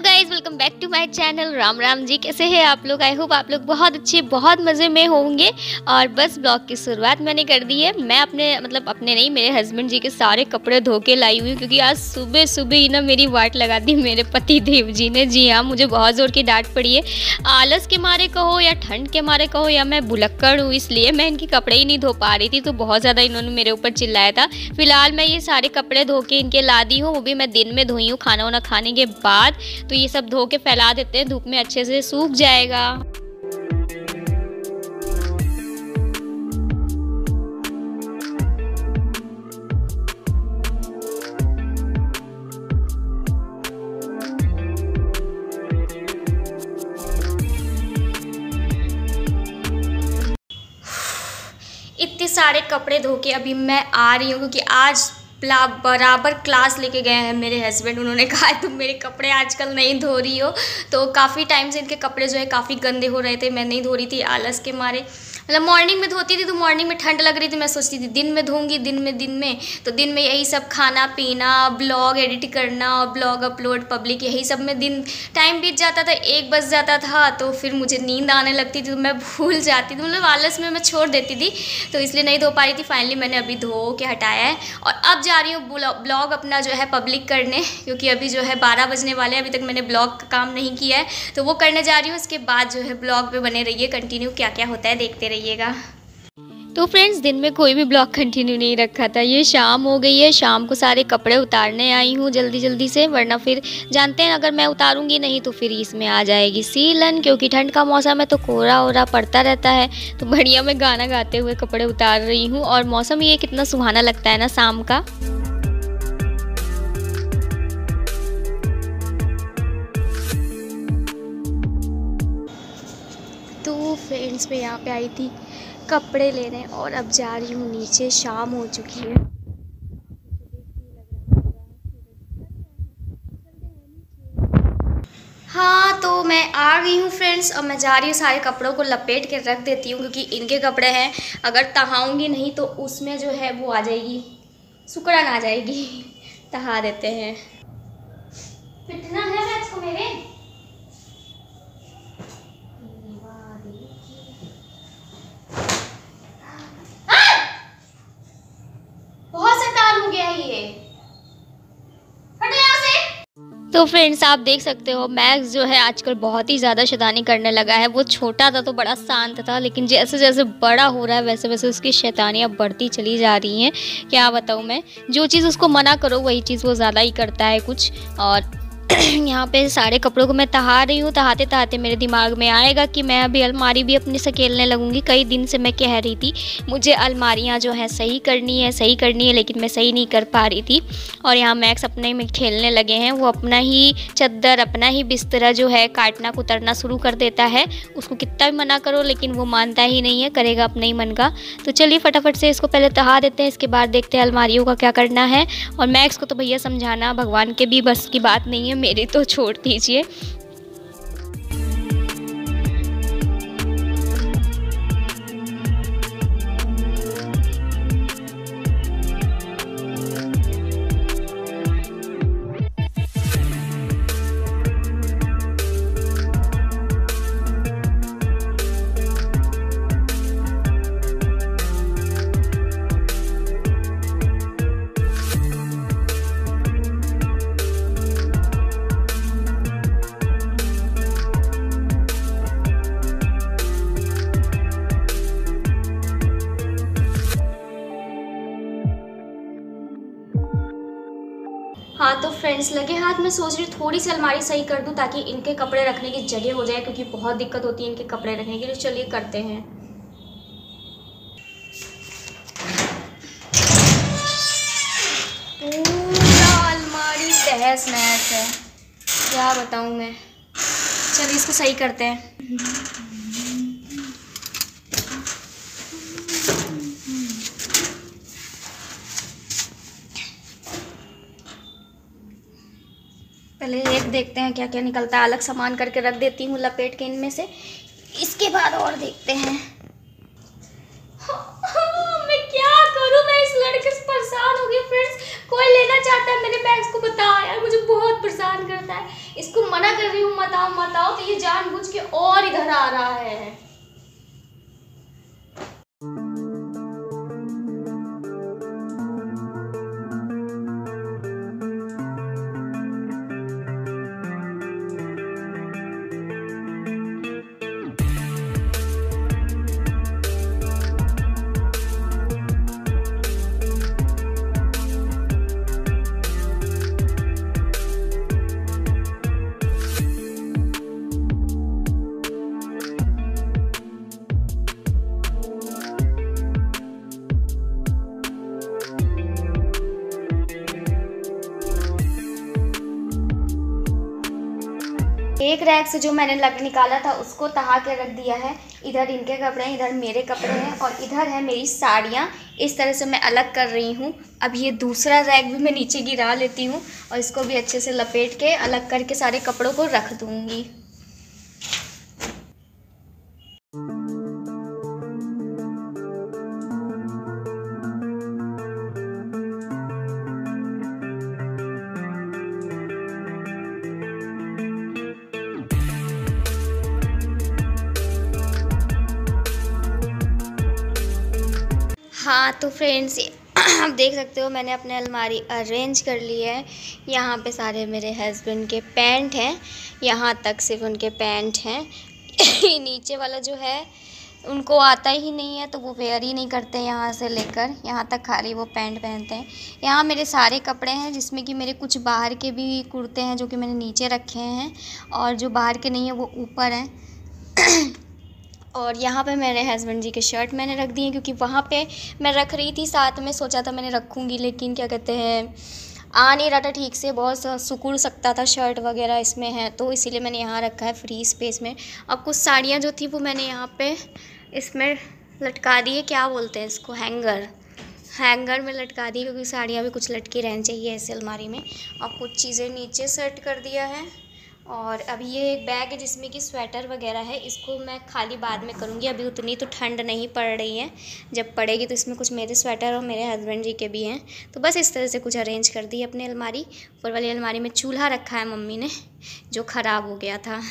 Guys, welcome back to my channel. Ram Ram ji, कैसे हैं आप लोग? आई होप आप लोग बहुत अच्छे, बहुत मज़े में होंगे। और बस ब्लॉग की शुरुआत मैंने कर दी है। मैं अपने नहीं, मेरे हस्बैंड जी के सारे कपड़े धो के लाई हुई हूँ, क्योंकि आज सुबह सुबह ही ना मेरी वाट लगा दी मेरे पति देव जी ने। जी हाँ, मुझे बहुत ज़ोर की डांट पड़ी है। आलस के मारे कहो या ठंड के मारे कहो या मैं भुलक्कड़ हूँ, इसलिए मैं इनके कपड़े ही नहीं धो पा रही थी। तो बहुत ज़्यादा इन्होंने मेरे ऊपर चिल्लाया था। फिलहाल मैं ये सारे कपड़े धो के इनके ला दी हूँ, वो भी मैं दिन में धोई हूँ खाना वाना खाने के बाद। तो ये सब धो के फैला देते हैं, धूप में अच्छे से सूख जाएगा। इतने सारे कपड़े धो के अभी मैं आ रही हूँ, क्योंकि आज बराबर क्लास लेके गए हैं मेरे हस्बैंड। उन्होंने कहा है तुम मेरे कपड़े आजकल नहीं धो रही हो। तो काफ़ी टाइम से इनके कपड़े जो है काफ़ी गंदे हो रहे थे, मैं नहीं धो रही थी आलस के मारे। मतलब मॉर्निंग में धोती थी तो मॉर्निंग में ठंड लग रही थी, मैं सोचती थी दिन में धोऊंगी, दिन में तो दिन में यही सब खाना पीना, ब्लॉग एडिट करना और ब्लॉग अपलोड पब्लिक, यही सब में दिन टाइम बीत जाता था। 1 बज जाता था तो फिर मुझे नींद आने लगती थी, तो मैं भूल जाती थी, मतलब आलस में मैं छोड़ देती थी। तो इसलिए नहीं धो पा रही थी। फाइनली मैंने अभी धो के हटाया है और अब जा रही हूँ ब्लॉग अपना जो है पब्लिक करने, क्योंकि अभी जो है 12 बजने वाले हैं, अभी तक मैंने ब्लॉग का काम नहीं किया है, तो वो करने जा रही हूँ। उसके बाद जो है ब्लॉग पे बने रहिए, कंटिन्यू क्या क्या होता है देखते रहिएगा। तो फ्रेंड्स, दिन में कोई भी ब्लॉग कंटिन्यू नहीं रखा था। ये शाम हो गई है, शाम को सारे कपड़े उतारने आई हूँ जल्दी जल्दी से, वरना फिर जानते हैं अगर मैं उतारूंगी नहीं तो फिर इसमें आ जाएगी सीलन, क्योंकि ठंड का मौसम है तो कोहरा ओरा पड़ता रहता है। तो बढ़िया मैं गाना गाते हुए कपड़े उतार रही हूँ। और मौसम ये कितना सुहाना लगता है ना शाम का। तो फ्रेंड्स, मैं यहाँ पे आई थी कपड़े लेने और अब जा रही हूँ नीचे। शाम हो चुकी है। हाँ, तो मैं आ गई हूँ फ्रेंड्स। अब मैं जा रही हूँ, सारे कपड़ों को लपेट के रख देती हूँ, क्योंकि इनके कपड़े हैं, अगर तहाऊँगी नहीं तो उसमें जो है वो आ जाएगी, सुकड़न आ जाएगी। तहा देते हैं। पिटना है मैं इसको मेरे। तो फ्रेंड्स, आप देख सकते हो मैक्स जो है आजकल बहुत ही ज़्यादा शैतानी करने लगा है। वो छोटा था तो बड़ा शांत था, लेकिन जैसे जैसे बड़ा हो रहा है वैसे वैसे उसकी शैतानियाँ बढ़ती चली जा रही हैं। क्या बताऊँ मैं, जो चीज़ उसको मना करो वही चीज़ वो ज़्यादा ही करता है कुछ। और यहाँ पे सारे कपड़ों को मैं तहा रही हूँ। तहाते तहाते मेरे दिमाग में आएगा कि मैं अभी अलमारी भी अपनी सकेलने लगूँगी। कई दिन से मैं कह रही थी मुझे अलमारियाँ जो है सही करनी है, लेकिन मैं सही नहीं कर पा रही थी। और यहाँ मैक्स अपने में खेलने लगे हैं। वो अपना ही चद्दर, अपना ही बिस्तरा जो है काटना कुतरना शुरू कर देता है। उसको कितना भी मना करो लेकिन वो मानता ही नहीं है, करेगा अपने ही मन का। तो चलिए फटाफट से इसको पहले तहा देते हैं, इसके बाद देखते हैं अलमारियों का क्या करना है। और मैक्स को तो भैया समझाना भगवान के भी बस की बात नहीं है, मेरी तो छोड़ दीजिए। हाँ तो फ्रेंड्स, लगे हाथ में सोच रही थोड़ी सी अलमारी सही कर दूं ताकि इनके कपड़े रखने की जगह हो जाए, क्योंकि बहुत दिक्कत होती है इनके कपड़े रखने के लिए। चलिए करते हैं। पूरा अलमारी तहस नहस है, क्या बताऊं मैं। चलिए इसको सही करते हैं। पहले एक देखते हैं क्या क्या निकलता है। अलग सामान करके रख देती हूँ लपेट के इनमें से, इसके बाद और देखते हैं। मैं क्या करूँ, मैं इस लड़के से परेशान हो गई फ्रेंड्स। कोई लेना चाहता है मेरे बैग्स को बताओ यार, मुझे बहुत परेशान करता है। इसको मना कर रही हूँ मत आओ मत आओ, तो ये जानबूझ के और इधर आ रहा है। एक रैक से जो मैंने निकाला था उसको तहा के रख दिया है। इधर इनके कपड़े हैं, इधर मेरे कपड़े हैं और इधर है मेरी साड़ियाँ। इस तरह से मैं अलग कर रही हूँ। अब ये दूसरा रैक भी मैं नीचे गिरा लेती हूँ और इसको भी अच्छे से लपेट के अलग करके सारे कपड़ों को रख दूँगी। हाँ तो फ्रेंड्स आप देख सकते हो मैंने अपने अलमारी अरेंज कर ली है। यहाँ पे सारे मेरे हस्बैंड के पैंट हैं, यहाँ तक सिर्फ उनके पैंट हैं। नीचे वाला जो है उनको आता ही नहीं है तो वो वेयर ही नहीं करते, यहाँ से लेकर यहाँ तक खाली वो पैंट पहनते हैं। यहाँ मेरे सारे कपड़े हैं जिसमें कि मेरे कुछ बाहर के भी कुर्ते हैं जो कि मैंने नीचे रखे हैं और जो बाहर के नहीं है वो ऊपर हैं। और यहाँ पे मेरे हस्बैंड जी के शर्ट मैंने रख दिए क्योंकि वहाँ पे मैं रख रही थी, साथ में सोचा था मैंने रखूँगी लेकिन क्या कहते हैं आ नहीं रहा था ठीक से, बहुत सिकुड़ सकता था शर्ट वगैरह इसमें है, तो इसीलिए मैंने यहाँ रखा है फ्री स्पेस में। अब कुछ साड़ियाँ जो थी वो मैंने यहाँ पे इसमें लटका दी है, क्या बोलते हैं इसको, हैंगर में लटका दी क्योंकि साड़ियाँ भी कुछ लटकी रहनी चाहिए ऐसे अलमारी में। और कुछ चीज़ें नीचे सेट कर दिया है। और अभी ये एक बैग है जिसमें कि स्वेटर वगैरह है, इसको मैं खाली बाद में करूँगी, अभी उतनी तो ठंड नहीं पड़ रही है, जब पड़ेगी तो इसमें कुछ मेरे स्वेटर और मेरे हस्बैंड जी के भी हैं। तो बस इस तरह से कुछ अरेंज कर दी अपनी अलमारी। ऊपर वाली अलमारी में चूल्हा रखा है मम्मी ने जो ख़राब हो गया था।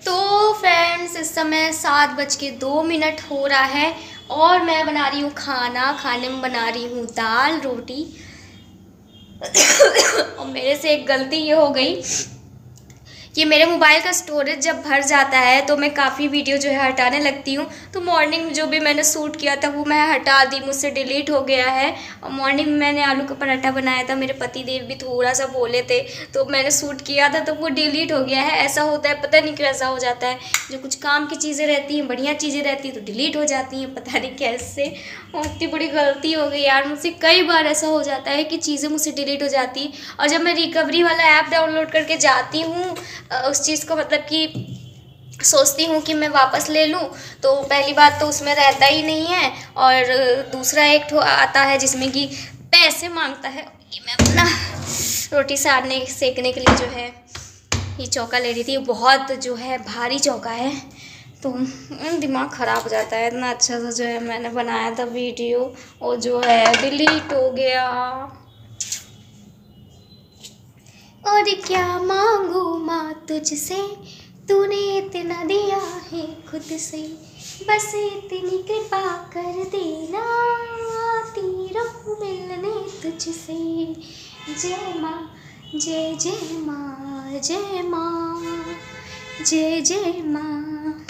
तो फ्रेंड्स इस समय 7:02 हो रहा है और मैं बना रही हूँ खाना। खाने में बना रही हूँ दाल रोटी। और मेरे से एक गलती ये हो गई कि मेरे मोबाइल का स्टोरेज जब भर जाता है तो मैं काफ़ी वीडियो जो है हटाने लगती हूँ। तो मॉर्निंग में जो भी मैंने शूट किया था वो मैं हटा दी, मुझसे डिलीट हो गया है। और मॉर्निंग में मैंने आलू का पराठा बनाया था, मेरे पति देव भी थोड़ा सा बोले थे तो मैंने शूट किया था तो वो डिलीट हो गया है। ऐसा होता है, पता नहीं क्यों ऐसा हो जाता है। जो कुछ काम की चीज़ें रहती हैं, बढ़िया चीज़ें रहती हैं तो डिलीट हो जाती हैं, पता नहीं कैसे। और इतनी बड़ी गलती हो गई यार मुझसे, कई बार ऐसा हो जाता है कि चीज़ें मुझसे डिलीट हो जाती। और जब मैं रिकवरी वाला ऐप डाउनलोड करके जाती हूँ उस चीज़ को, मतलब कि सोचती हूँ कि मैं वापस ले लूँ, तो पहली बात तो उसमें रहता ही नहीं है और दूसरा एक ठो आता है जिसमें कि पैसे मांगता है। कि मैं अपना रोटी सेकने के लिए जो है ये चौका ले रही थी, बहुत जो है भारी चौका है, तो दिमाग ख़राब हो जाता है। इतना अच्छा सा जो है मैंने बनाया था वीडियो और जो है डिलीट हो गया। और क्या मांगू माँ तुझसे, तूने इतना दिया है खुद से, बस इतनी कृपा कर देना, आती रहूं मिलने तुझसे। जय माँ जय जय माँ, जय माँ जय जय माँ।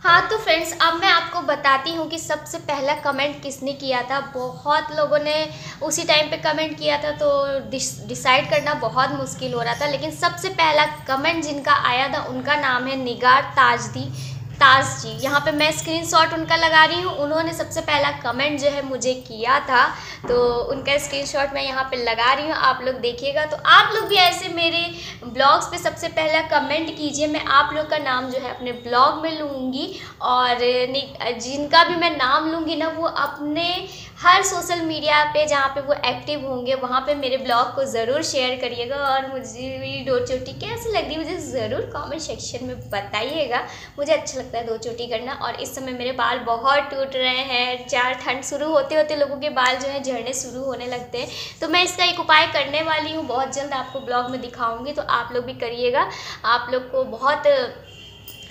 हाँ तो फ्रेंड्स अब मैं आपको बताती हूँ कि सबसे पहला कमेंट किसने किया था। बहुत लोगों ने उसी टाइम पे कमेंट किया था तो डिसाइड करना बहुत मुश्किल हो रहा था, लेकिन सबसे पहला कमेंट जिनका आया था उनका नाम है निगार ताज जी। यहाँ पे मैं स्क्रीनशॉट उनका लगा रही हूँ। उन्होंने सबसे पहला कमेंट जो है मुझे किया था, तो उनका स्क्रीनशॉट मैं यहाँ पे लगा रही हूँ, आप लोग देखिएगा। तो आप लोग भी ऐसे मेरे ब्लॉग्स पे सबसे पहला कमेंट कीजिए, मैं आप लोग का नाम जो है अपने ब्लॉग में लूँगी। और जिनका भी मैं नाम लूँगी ना वो अपने हर सोशल मीडिया पे जहाँ पे वो एक्टिव होंगे वहाँ पे मेरे ब्लॉग को ज़रूर शेयर करिएगा। और मुझे मेरी डोर चोटी कैसी लग रही है मुझे ज़रूर कमेंट सेक्शन में बताइएगा, मुझे अच्छा लगता है लगता है 2 चोटी करना। और इस समय मेरे बाल बहुत टूट रहे हैं, चार ठंड शुरू होते होते लोगों के बाल जो है झड़ने शुरू होने लगते हैं। तो मैं इसका एक उपाय करने वाली हूँ, बहुत जल्द आपको ब्लॉग में दिखाऊंगी, तो आप लोग भी करिएगा, आप लोग को बहुत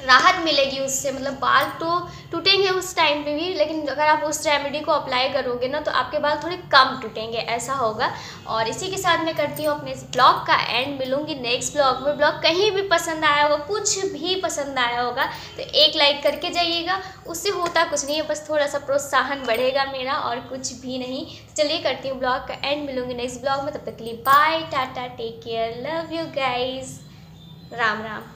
राहत मिलेगी उससे। मतलब बाल तो टूटेंगे उस टाइम पे भी, लेकिन अगर आप उस रेमेडी को अप्लाई करोगे ना तो आपके बाल थोड़े कम टूटेंगे, ऐसा होगा। और इसी के साथ मैं करती हूँ अपने इस ब्लॉग का एंड। मिलूंगी नेक्स्ट ब्लॉग में। ब्लॉग कहीं भी पसंद आया होगा, कुछ भी पसंद आया होगा तो एक लाइक करके जाइएगा, उससे होता कुछ नहीं है, बस थोड़ा सा प्रोत्साहन बढ़ेगा मेरा, और कुछ भी नहीं। चलिए करती हूँ ब्लॉग का एंड, मिलूंगी नेक्स्ट ब्लॉग में। तब तक के लिए bye, tata, take care, love you guys, Ram Ram.